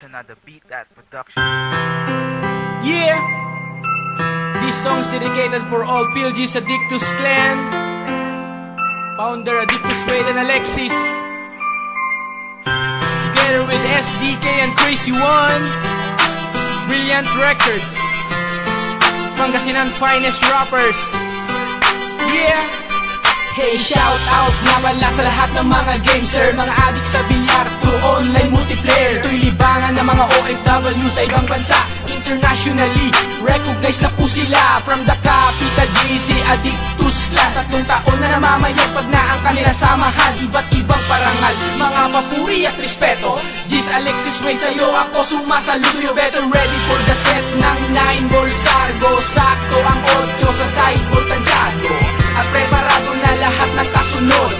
production at the Beat That production. Yeah! This song's dedicated for all PLG's Addictus clan, founder Addictus Wade and Alexis, together with SDK and Crazy One, Brilliant Records, Pangasinan finest rappers. Yeah! Hey, shout out nga pala sa lahat ng mga gamer, mga adik sa bilyar to online multiplayer. To'y libangan ng mga OFW sa ibang bansa. Internationally, recognized na po sila. From the capital GC, Addictus clan. 3 taon na namamayag pag na ang kanila samahan. Iba't ibang parangal, mga papuri at respeto. Gis Alexis Wade, sa'yo ako sumasaludo. You better ready for the set ng 9 ball sargo. Sakto ang 8 sa sideboard tansyado. At preparado na lahat ng kasunod.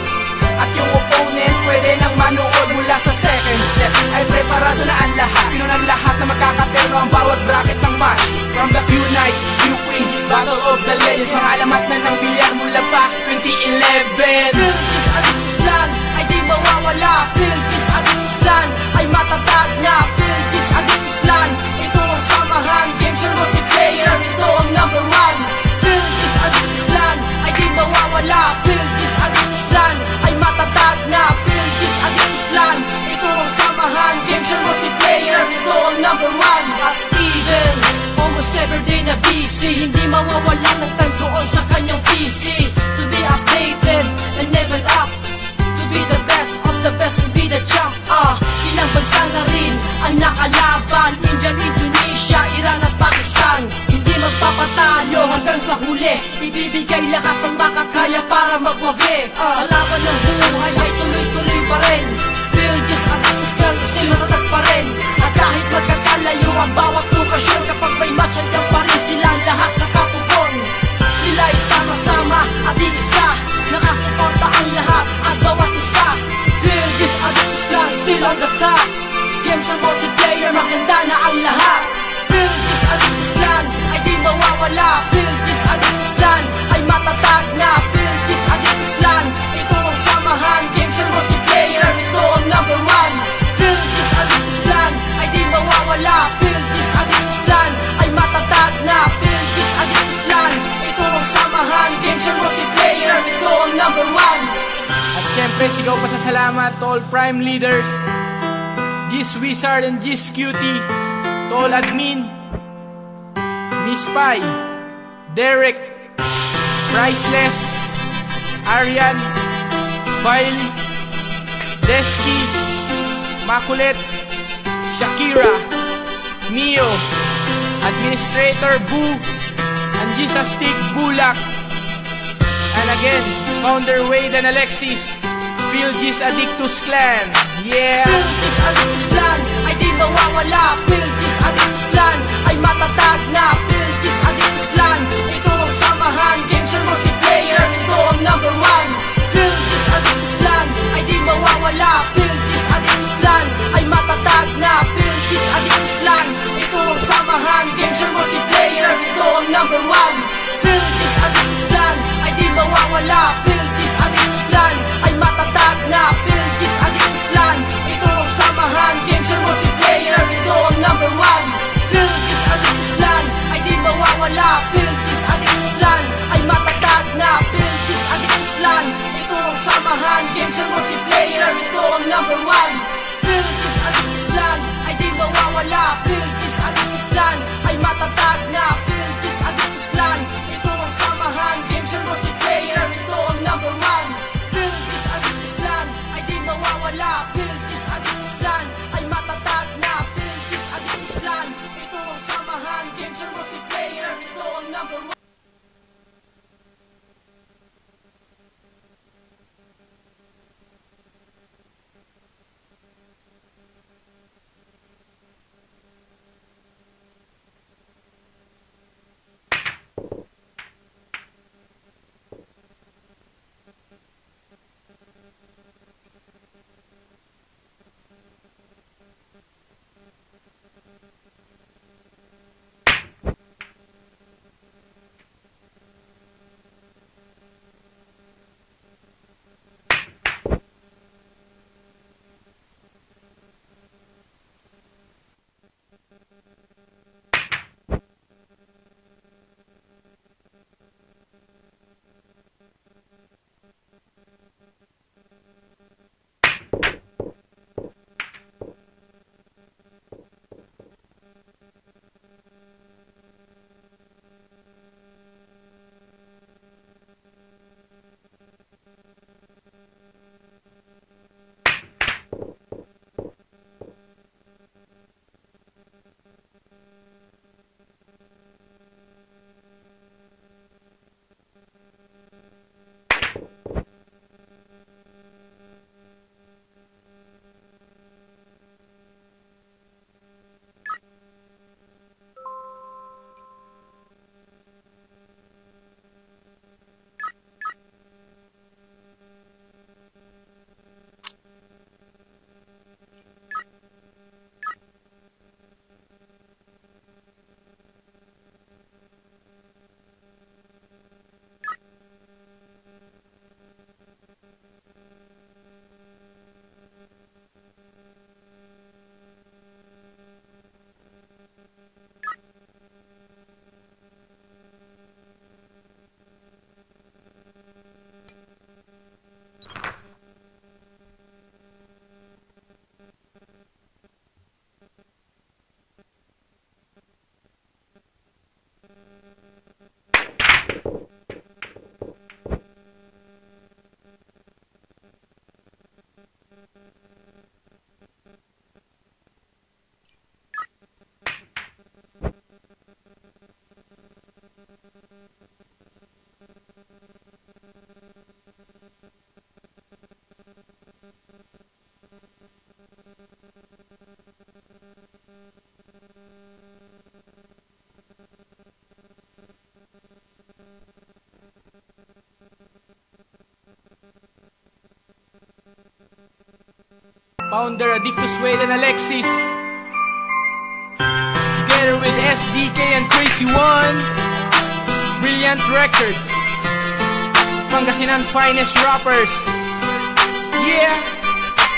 At yung opponent pwede nang manood mula sa second set. Ay preparado na ang lahat. Pinunan lahat na magkakaterno ang bawat bracket ng match. From the Q-Night, Q-Queen, Battle of the Legends. Mga alamat na ng bilyar mula pa 2011. PLG's Addictus clan ay di mawawala. PLG's Addictus clan ay matatag na. PLG's Addictus clan, ito ang samahan. Games and multiplayer, ito ang number 1. PLG's Addictus clan ay di mawawala. PLG's Addictus clan ay matatag na. PLG's Addictus clan, ito ang samahan. Games and multiplayer, ito ang number 1. At even almost every day na busy, hindi mawawala ng time doon sa kanyang PC. To be updated and level up, to be the best of the best and be the champ. Ilang bansa na rin ang nakalaban, India, Indonesia, Iran at Pakistan. Hindi magpapatalo hanggang sa huli, ibibigay lahat ng makakaya para magwagi. Sa laban ng buhay ay tuloy-tuloy pa rin. PLG's Addictus clan still matatag pa rin. At kahit magkakalayo ang bawat lokasyon, kapag may match hanggang pa rin silang lahat nakatugon. Sila ay sama-sama at iisa, nakasuporta ang lahat at bawat isa. PLG's Addictus clan still on the top. Games and multiplayer, maganda na ang lahat. PLG's Addictus clan ay di mawawala. PLG's Addictus clan ay matatag na. PLG's Addictus clan, ito ang samahan. Games and multiplayer, ito ang number 1. PLG's Addictus clan ay di mawawala. PLG's Addictus clan ay matatag na. PLG's Addictus clan, ito ang samahan. Games and multiplayer, ito ang number 1. At syempre, sigaw pa sa salamat to all prime leaders, Gis Wizard and Gis Cutie, to all admin, Miss Pai, Derek, Priceless, Arian, File, Desky, Makulet, Shakira, Mio, Administrator Boo, and Gisastic Bulak. And again, founder Wade and Alexis, PLG's Addictus clan. Yeah! PLG's Addictus clan ay di mawawala. PLG's Addictus clan ay matatag na. PLG's Addictus clan, ito ang samahan. Games and multiplayer, ito ang number 1. PLG's Addictus clan ay di mawawala. PLG's Addictus clan ay matatag na. PLG's Addictus clan, ito ang samahan. Games and multiplayer, ito ang number 1. PLG's Addictus clan ay di mawawala. PLG's Addictus clan ay matatag na. PLG's Addictus clan, ito ang samahan. Games Founder Addictus Wade and Alexis, together with SDK and Crazy One, Brilliant Records, Pangasinan's finest rappers. Yeah!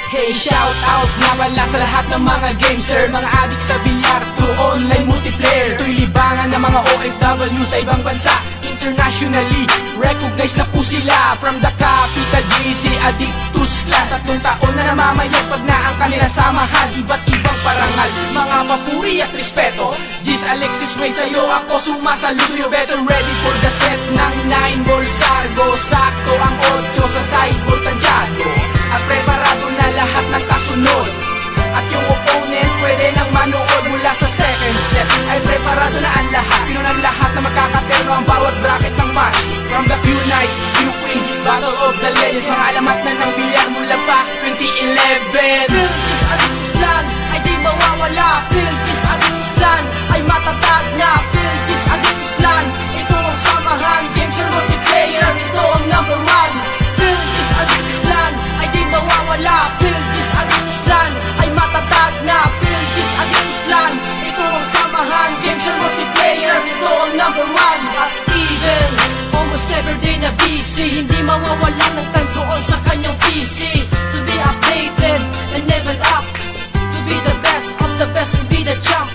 Hey, shout out nga pala sa lahat ng mga gamer, mga adik sa bilyar to online multiplayer. To'y libangan ng mga OFW sa ibang bansa, internationally recognized na po sila. From the capital, GC Addictus Clan. 3 taon na namamayag pag na ang kanilang samahan. Iba't ibang parangal, mga papuri at respeto. Gis Alexis Wade, sa'yo ako sumasaludo. You better ready for the set ng 9 ball sargo. Sakto ang 8 sa sideboard tansyado. At preparado na lahat ng kasunod. At yung opponent pwede nang manood mula sa second set. Ay preparado na ang lahat, pino ng lahat na magkakaterno ang bawat bracket ng match. From the Q-Night, Q-Queen, Battle of the Legends, mga alamat na ng bilyar mula pa 2011. Philippines Addictus Clan ay di mawawala. Philippines Addictus Clan ay matatag na. Philippines Addictus Clan, ito ang samahan, games or multiplayer, ito ang number 1. Philippines Addictus Clan ay di mawawala. Philippines Addictus Clan ay matatag na. Philippines Addictus Clan, ito ang samahan, games or multiplayer, ito ang number 1. At even almost every day na busy, hindi mawawala ng time doon sa kanyang PC. To be updated and level up, to be the best of the best and be the champ.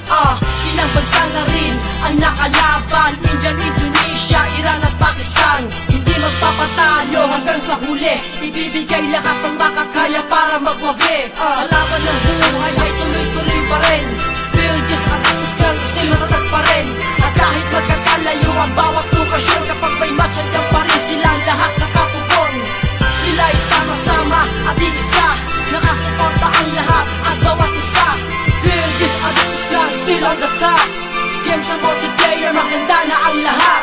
Ilang bansa na rin ang nakalaban, India, Indonesia, Iran at Pakistan. Hindi magpapatalo hanggang sa huli, ibibigay lahat ng makakaya para magwagi. Sa laban ng buhay ay tuloy-tuloy pa rin. Philippines Addictus Clan still matatag pa rin. At kahit magkakalayo ang bawat lokasyon, kapag may match hanggang pa rin silang lahat nakatugon. Sila ay sama-sama at iisa, nakasuporta ang lahat at bawat isa. Philippines Addictus Clan still on the top. Games sa multiplayer, maganda na ang lahat.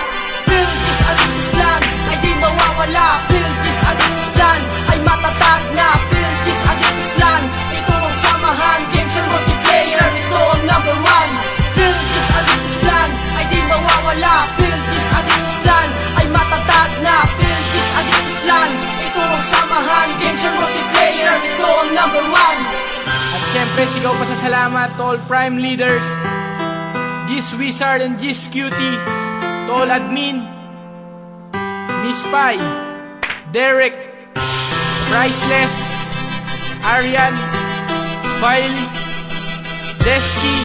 Philippines Addictus Clan ay di mawawala. Philippines Addictus Clan ay matatag na. Philippines Addictus Clan, ito ang samahan, games and multiplayer, ito ang number 1. Philippines Addictus Clan ay di mawawala. Philippines Addictus Clan ay matatag na. Philippines Addictus Clan, ito ang samahan, games and multiplayer, ito ang number 1. At syempre, sigaw pa sa salamat to all prime leaders, Gis Wizard and Gis Cutie, to all admin, Miss Pai, Derek, Priceless, Arian, File, Desky,